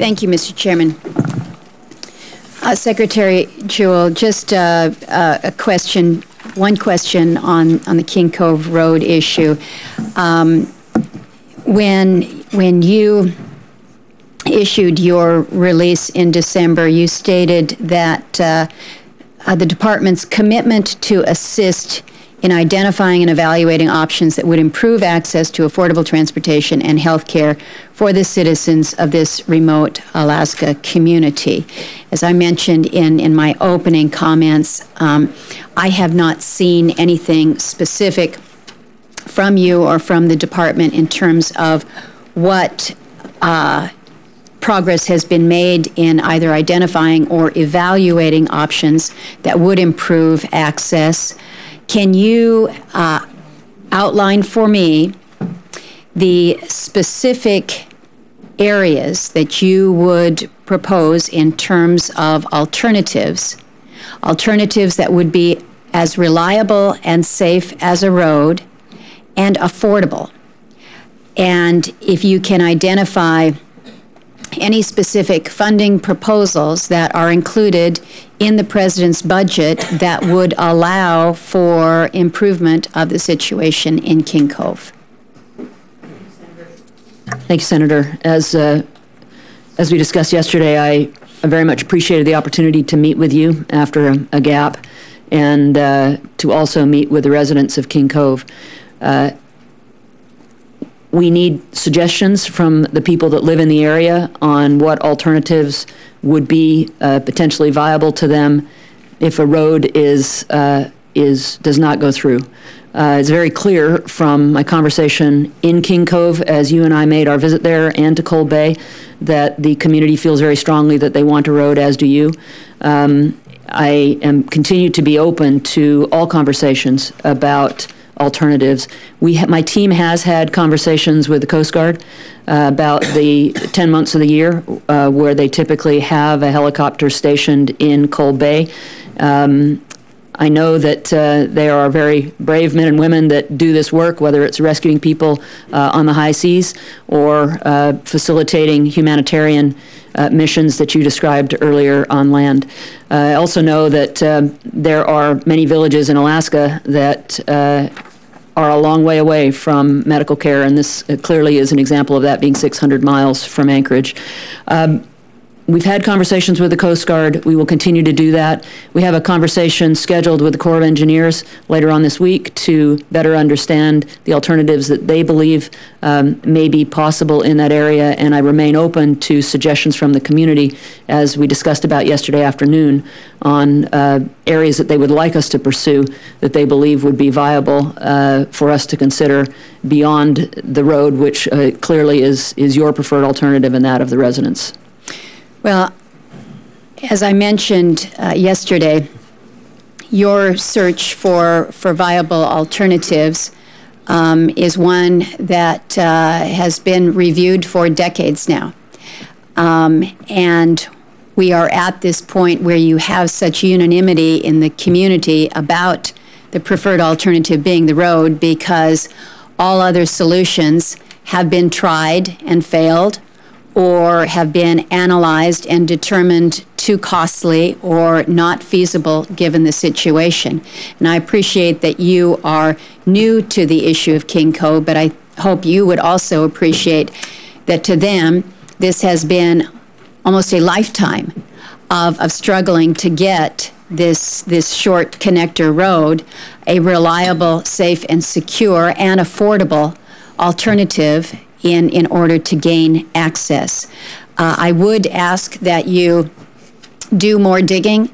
Thank you, Mr. Chairman. Secretary Jewell, just a question, one question on the King Cove Road issue. When you issued your release in December, you stated that the department's commitment to assist in identifying and evaluating options that would improve access to affordable transportation and health care for the citizens of this remote Alaska community. As I mentioned in my opening comments, I have not seen anything specific from you or from the department in terms of what progress has been made in either identifying or evaluating options that would improve access. Can you outline for me the specific areas that you would propose in terms of alternatives that would be as reliable and safe as a road and affordable? And if you can identify any specific funding proposals that are included in the President's budget that would allow for improvement of the situation in King Cove. Thank you, Senator. As we discussed yesterday, I very much appreciated the opportunity to meet with you after a gap and to also meet with the residents of King Cove. We need suggestions from the people that live in the area on what alternatives would be potentially viable to them if a road does not go through. It's very clear from my conversation in King Cove as you and I made our visit there and to Cold Bay that the community feels very strongly that they want a road, as do you. I am continue to be open to all conversations about alternatives. My team has had conversations with the Coast Guard about the 10 months of the year where they typically have a helicopter stationed in Cold Bay. I know that there are very brave men and women that do this work, whether it's rescuing people on the high seas or facilitating humanitarian missions that you described earlier on land. I also know that there are many villages in Alaska that are a long way away from medical care, and this clearly is an example of that, being 600 miles from Anchorage. We've had conversations with the Coast Guard. We will continue to do that. We have a conversation scheduled with the Corps of Engineers later on this week to better understand the alternatives that they believe may be possible in that area, and I remain open to suggestions from the community, as we discussed about yesterday afternoon, on areas that they would like us to pursue that they believe would be viable for us to consider beyond the road, which clearly is your preferred alternative and that of the residents. Well, as I mentioned yesterday, your search for viable alternatives is one that has been reviewed for decades now. And we are at this point where you have such unanimity in the community about the preferred alternative being the road, because all other solutions have been tried and failed, or have been analyzed and determined too costly or not feasible given the situation. And I appreciate that you are new to the issue of King Cove, but I hope you would also appreciate that to them, this has been almost a lifetime of struggling to get this short connector road a reliable, safe, and secure and affordable alternative in order to gain access. I would ask that you do more digging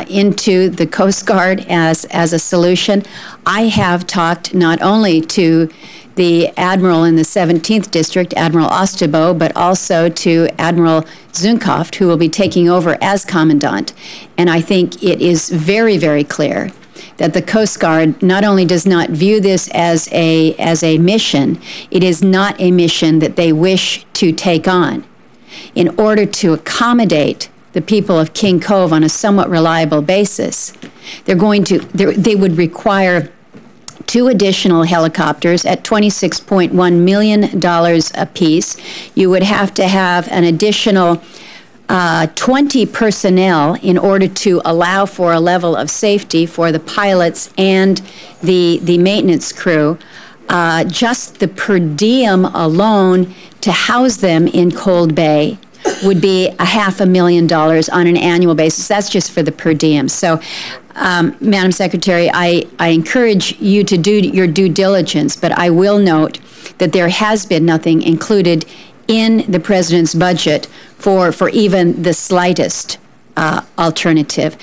into the Coast Guard as a solution. I have talked not only to the Admiral in the 17th District, Admiral Ostabo, but also to Admiral Zunkoft, who will be taking over as Commandant. And I think it is very, very clear that the Coast Guard not only does not view this as a mission, it is not a mission that they wish to take on. In order to accommodate the people of King Cove on a somewhat reliable basis, they would require 2 additional helicopters at $26.1 million apiece. You would have to have an additional 20 personnel in order to allow for a level of safety for the pilots and the maintenance crew. Just the per diem alone to house them in Cold Bay would be $500,000 on an annual basis. That's just for the per diem. So, Madam Secretary, I encourage you to do your due diligence, but I will note that there has been nothing included in the President's budget for even the slightest alternative.